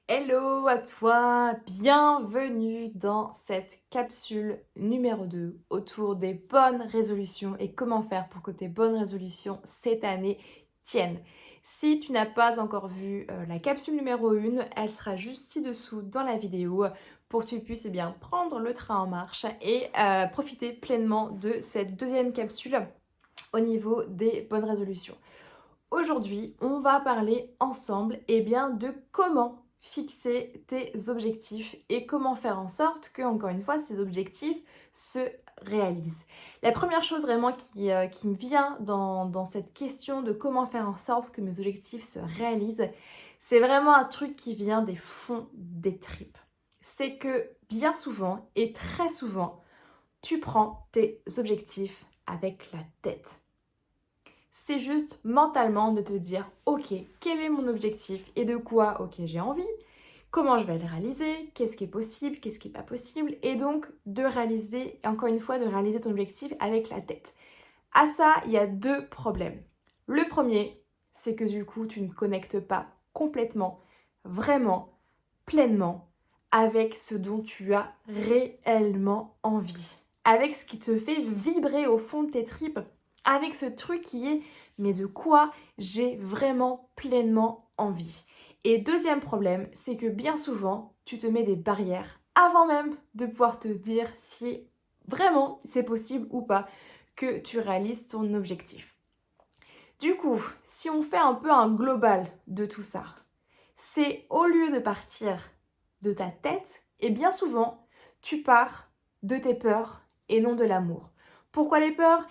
Hello à toi, bienvenue dans cette capsule numéro 2 autour des bonnes résolutions et comment faire pour que tes bonnes résolutions cette année tiennent. Si tu n'as pas encore vu la capsule numéro 1, elle sera juste ci-dessous dans la vidéo pour que tu puisses bien prendre le train en marche et profiter pleinement de cette deuxième capsule au niveau des bonnes résolutions. Aujourd'hui, on va parler ensemble bien, de comment fixer tes objectifs et comment faire en sorte que, encore une fois, ces objectifs se réalisent. La première chose vraiment qui me vient dans cette question de comment faire en sorte que mes objectifs se réalisent, c'est vraiment un truc qui vient des fonds des tripes. C'est que bien souvent et très souvent, tu prends tes objectifs avec la tête. C'est juste mentalement de te dire, ok, quel est mon objectif et de quoi, ok, j'ai envie, comment je vais le réaliser, qu'est-ce qui est possible, qu'est-ce qui n'est pas possible, et donc de réaliser, encore une fois, de réaliser ton objectif avec la tête. À ça, il y a deux problèmes. Le premier, c'est que du coup, tu ne connectes pas complètement, vraiment, pleinement avec ce dont tu as réellement envie, avec ce qui te fait vibrer au fond de tes tripes, avec ce truc qui est mais de quoi j'ai vraiment pleinement envie. Et deuxième problème, c'est que bien souvent, tu te mets des barrières avant même de pouvoir te dire si vraiment c'est possible ou pas que tu réalises ton objectif. Du coup, si on fait un peu un global de tout ça, c'est au lieu de partir de ta tête, et bien souvent, tu pars de tes peurs et non de l'amour. Pourquoi les peurs?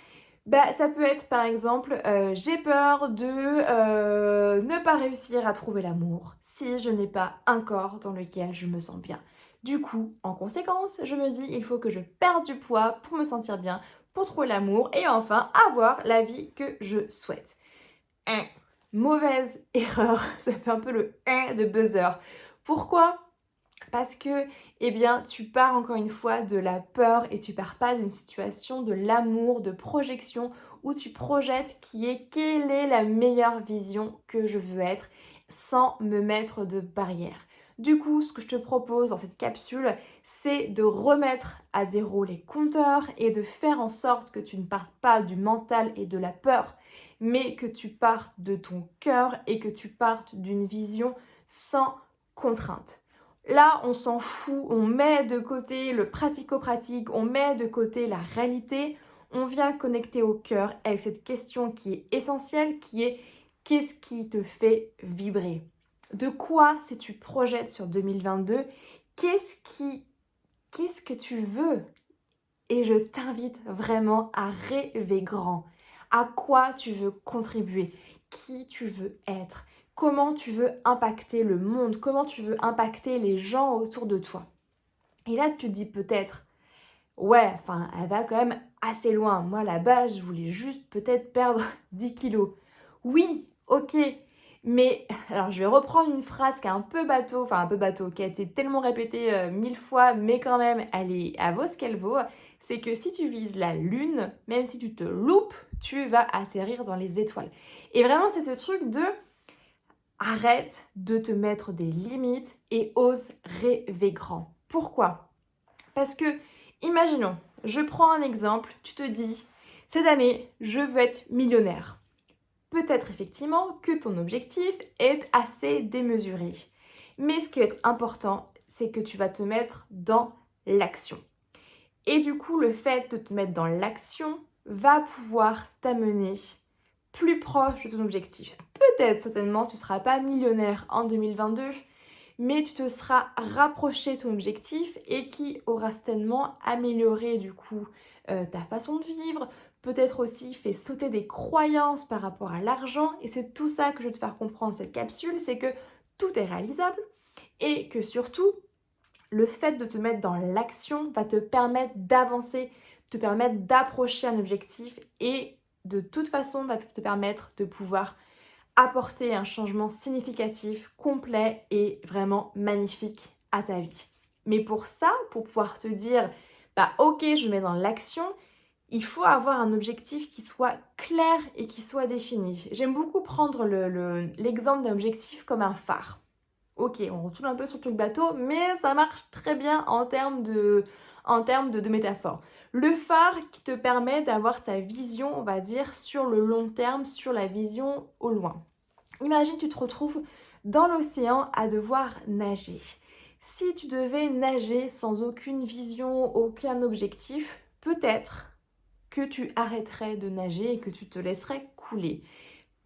Ça peut être par exemple, j'ai peur de ne pas réussir à trouver l'amour si je n'ai pas un corps dans lequel je me sens bien. Du coup, en conséquence, je me dis, il faut que je perde du poids pour me sentir bien, pour trouver l'amour et enfin avoir la vie que je souhaite. Mauvaise erreur, ça fait un peu le de buzzer. Pourquoi? Parce que, tu pars encore une fois de la peur et tu pars pas d'une situation de l'amour, de projection, où tu projettes qui est quelle est la meilleure vision que je veux être sans me mettre de barrière. Du coup, ce que je te propose dans cette capsule, c'est de remettre à zéro les compteurs et de faire en sorte que tu ne partes pas du mental et de la peur, mais que tu partes de ton cœur et que tu partes d'une vision sans contrainte. Là, on s'en fout, on met de côté le pratico-pratique, on met de côté la réalité, on vient connecter au cœur avec cette question qui est essentielle, qui est qu'est-ce qui te fait vibrer? De quoi, si tu projettes sur 2022, qu'est-ce que tu veux? Et je t'invite vraiment à rêver grand. À quoi tu veux contribuer? Qui tu veux être? Comment tu veux impacter le monde? Comment tu veux impacter les gens autour de toi? Et là, tu te dis peut-être, ouais, enfin, elle va quand même assez loin. Moi, à la base, je voulais juste peut-être perdre 10 kilos. Oui, ok. Mais, alors je vais reprendre une phrase qui est un peu bateau, qui a été tellement répétée 1000 fois, mais quand même, elle vaut ce qu'elle vaut. C'est que si tu vises la lune, même si tu te loupes, tu vas atterrir dans les étoiles. Et vraiment, c'est ce truc de arrête de te mettre des limites et ose rêver grand. Pourquoi? Parce que, imaginons, je prends un exemple, tu te dis, cette année, je veux être millionnaire. Peut-être effectivement que ton objectif est assez démesuré. Mais ce qui va être important, c'est que tu vas te mettre dans l'action. Et du coup, le fait de te mettre dans l'action va pouvoir t'amener plus proche de ton objectif. Peut-être, certainement, tu ne seras pas millionnaire en 2022, mais tu te seras rapproché de ton objectif et qui aura certainement amélioré du coup ta façon de vivre, peut-être aussi fait sauter des croyances par rapport à l'argent, et c'est tout ça que je veux te faire comprendre dans cette capsule, c'est que tout est réalisable et que surtout le fait de te mettre dans l'action va te permettre d'avancer, te permettre d'approcher un objectif et de toute façon va te permettre de pouvoir apporter un changement significatif, complet et vraiment magnifique à ta vie. Mais pour ça, pour pouvoir te dire, ok, je me mets dans l'action, il faut avoir un objectif qui soit clair et qui soit défini. J'aime beaucoup prendre l'exemple d'un objectif comme un phare. Ok, on retourne un peu sur tout le bateau, mais ça marche très bien en termes de métaphore. Le phare qui te permet d'avoir ta vision, on va dire, sur le long terme, sur la vision au loin. Imagine, tu te retrouves dans l'océan à devoir nager. Si tu devais nager sans aucune vision, aucun objectif, peut-être que tu arrêterais de nager et que tu te laisserais couler.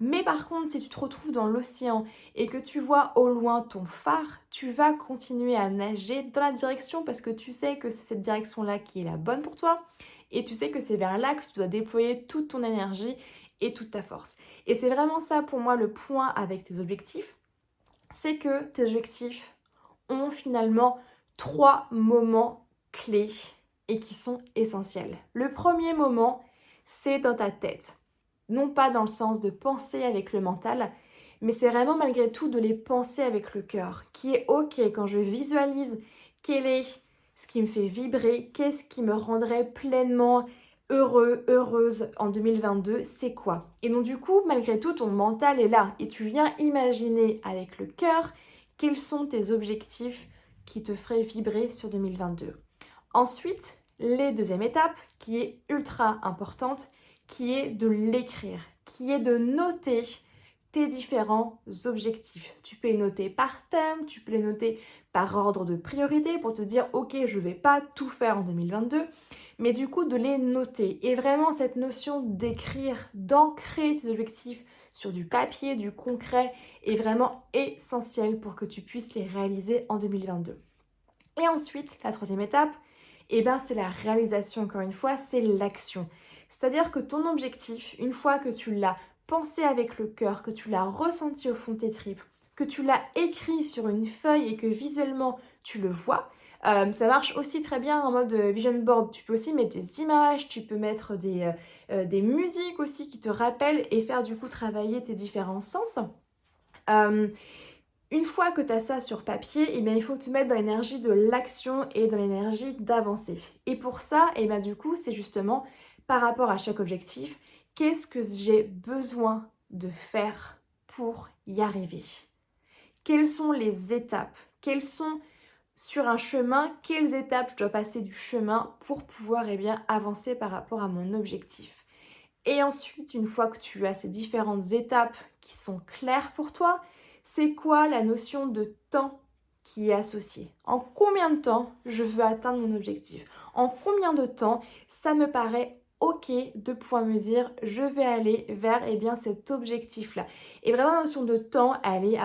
Mais par contre, si tu te retrouves dans l'océan et que tu vois au loin ton phare, tu vas continuer à nager dans la direction parce que tu sais que c'est cette direction-là qui est la bonne pour toi et tu sais que c'est vers là que tu dois déployer toute ton énergie et toute ta force. Et c'est vraiment ça pour moi le point avec tes objectifs, c'est que tes objectifs ont finalement 3 moments clés et qui sont essentiels. Le premier moment, c'est dans ta tête. Non pas dans le sens de penser avec le mental, mais c'est vraiment malgré tout de les penser avec le cœur, qui est ok quand je visualise quel est ce qui me fait vibrer, qu'est-ce qui me rendrait pleinement heureux, heureuse en 2022, c'est quoi? Et donc du coup, malgré tout, ton mental est là et tu viens imaginer avec le cœur quels sont tes objectifs qui te feraient vibrer sur 2022. Ensuite, la deuxième étape, qui est ultra importante, qui est de l'écrire, qui est de noter tes différents objectifs. Tu peux les noter par thème, tu peux les noter par ordre de priorité pour te dire ok, je ne vais pas tout faire en 2022, mais du coup de les noter. Et vraiment cette notion d'écrire, d'ancrer tes objectifs sur du papier, du concret, est vraiment essentielle pour que tu puisses les réaliser en 2022. Et ensuite, la troisième étape, c'est la réalisation, encore une fois, c'est l'action. C'est-à-dire que ton objectif, une fois que tu l'as pensé avec le cœur, que tu l'as ressenti au fond de tes tripes, que tu l'as écrit sur une feuille et que visuellement tu le vois, ça marche aussi très bien en mode vision board. Tu peux aussi mettre des images, tu peux mettre des musiques aussi qui te rappellent et faire du coup travailler tes différents sens. Une fois que tu as ça sur papier, il faut te mettre dans l'énergie de l'action et dans l'énergie d'avancer. Et pour ça, du coup, c'est justement par rapport à chaque objectif, qu'est-ce que j'ai besoin de faire pour y arriver? Quelles sont les étapes? Quelles sont sur un chemin, quelles étapes je dois passer du chemin pour pouvoir avancer par rapport à mon objectif? Et ensuite, une fois que tu as ces différentes étapes qui sont claires pour toi, c'est quoi la notion de temps qui est associée? En combien de temps je veux atteindre mon objectif? En combien de temps ça me paraît ok de pouvoir me dire je vais aller vers cet objectif-là? Et vraiment la notion de temps, elle est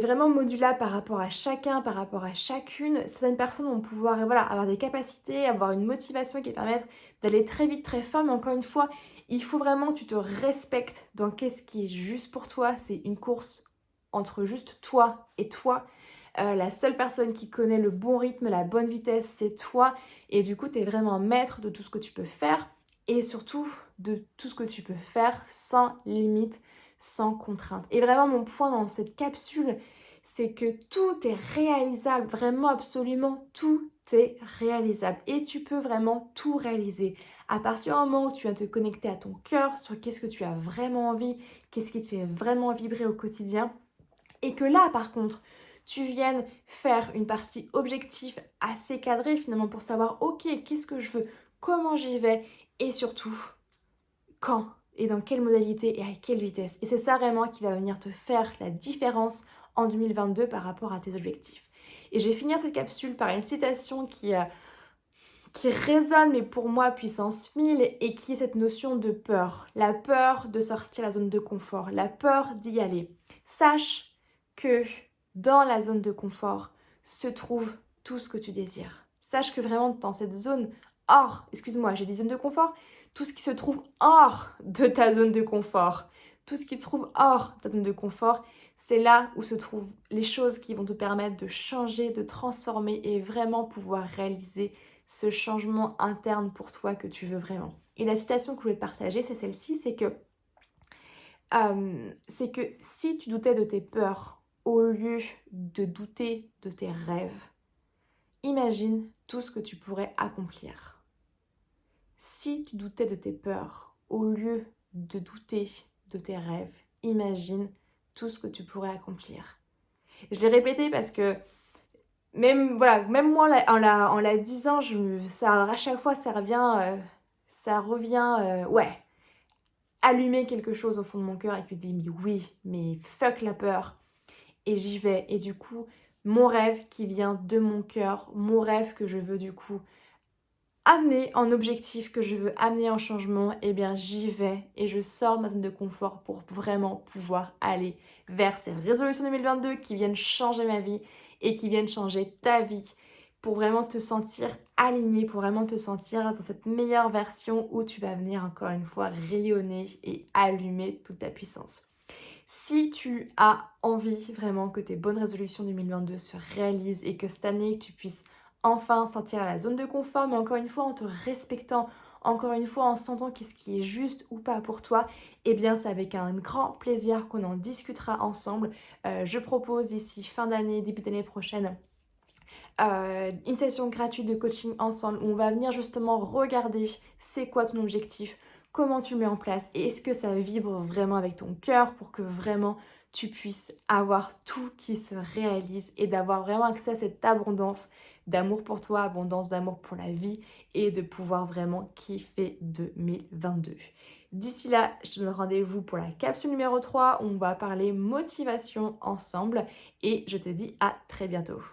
vraiment modulable par rapport à chacun, par rapport à chacune. Certaines personnes vont pouvoir avoir des capacités, avoir une motivation qui permettent d'aller très vite, très fort, mais encore une fois, il faut vraiment que tu te respectes dans qu'est-ce qui est juste pour toi. C'est une course entre juste toi et toi. La seule personne qui connaît le bon rythme, la bonne vitesse, c'est toi. Et du coup, tu es vraiment maître de tout ce que tu peux faire et surtout de tout ce que tu peux faire sans limite, sans contrainte. Et vraiment, mon point dans cette capsule, c'est que tout est réalisable, vraiment absolument tout est réalisable et tu peux vraiment tout réaliser. À partir du moment où tu viens te connecter à ton cœur sur qu'est-ce que tu as vraiment envie, qu'est-ce qui te fait vraiment vibrer au quotidien, et que là par contre tu viennes faire une partie objectif assez cadrée finalement pour savoir ok, qu'est-ce que je veux, comment j'y vais et surtout quand et dans quelle modalité et à quelle vitesse. Et c'est ça vraiment qui va venir te faire la différence en 2022 par rapport à tes objectifs. Et je vais finir cette capsule par une citation qui résonne mais pour moi puissance 1000 et qui est cette notion de peur. La peur de sortir de la zone de confort, la peur d'y aller. Sache que dans la zone de confort se trouve tout ce que tu désires. Sache que vraiment dans cette zone j'ai dit zone de confort, tout ce qui se trouve hors de ta zone de confort, tout ce qui se trouve hors de ta zone de confort, c'est là où se trouvent les choses qui vont te permettre de changer, de transformer et vraiment pouvoir réaliser ce changement interne pour toi que tu veux vraiment. Et la citation que je voulais te partager, c'est celle-ci, c'est que si tu doutais de tes peurs au lieu de douter de tes rêves, imagine tout ce que tu pourrais accomplir. Si tu doutais de tes peurs au lieu de douter de tes rêves, imagine tout ce que tu pourrais accomplir. Je l'ai répété parce que même, voilà, même moi en la disant, à chaque fois ça revient, ouais, allumer quelque chose au fond de mon cœur et qui me dit mais oui, mais fuck la peur. Et j'y vais. Et du coup, mon rêve qui vient de mon cœur, mon rêve que je veux du coup amener en objectif, que je veux amener en changement, eh bien j'y vais et je sors de ma zone de confort pour vraiment pouvoir aller vers ces résolutions 2022 qui viennent changer ma vie et qui viennent changer ta vie pour vraiment te sentir aligné, pour vraiment te sentir dans cette meilleure version où tu vas venir encore une fois rayonner et allumer toute ta puissance. Si tu as envie vraiment que tes bonnes résolutions 2022 se réalisent et que cette année tu puisses enfin sortir à la zone de confort, mais encore une fois en te respectant, encore une fois en sentant qu'est-ce qui est juste ou pas pour toi, eh bien c'est avec un grand plaisir qu'on en discutera ensemble. Je propose ici fin d'année, début d'année prochaine, une session gratuite de coaching ensemble où on va venir justement regarder c'est quoi ton objectif, comment tu le mets en place et est-ce que ça vibre vraiment avec ton cœur pour que vraiment tu puisses avoir tout qui se réalise et d'avoir vraiment accès à cette abondance d'amour pour toi, abondance d'amour pour la vie et de pouvoir vraiment kiffer 2022. D'ici là, je te donne rendez-vous pour la capsule numéro 3 où on va parler motivation ensemble et je te dis à très bientôt.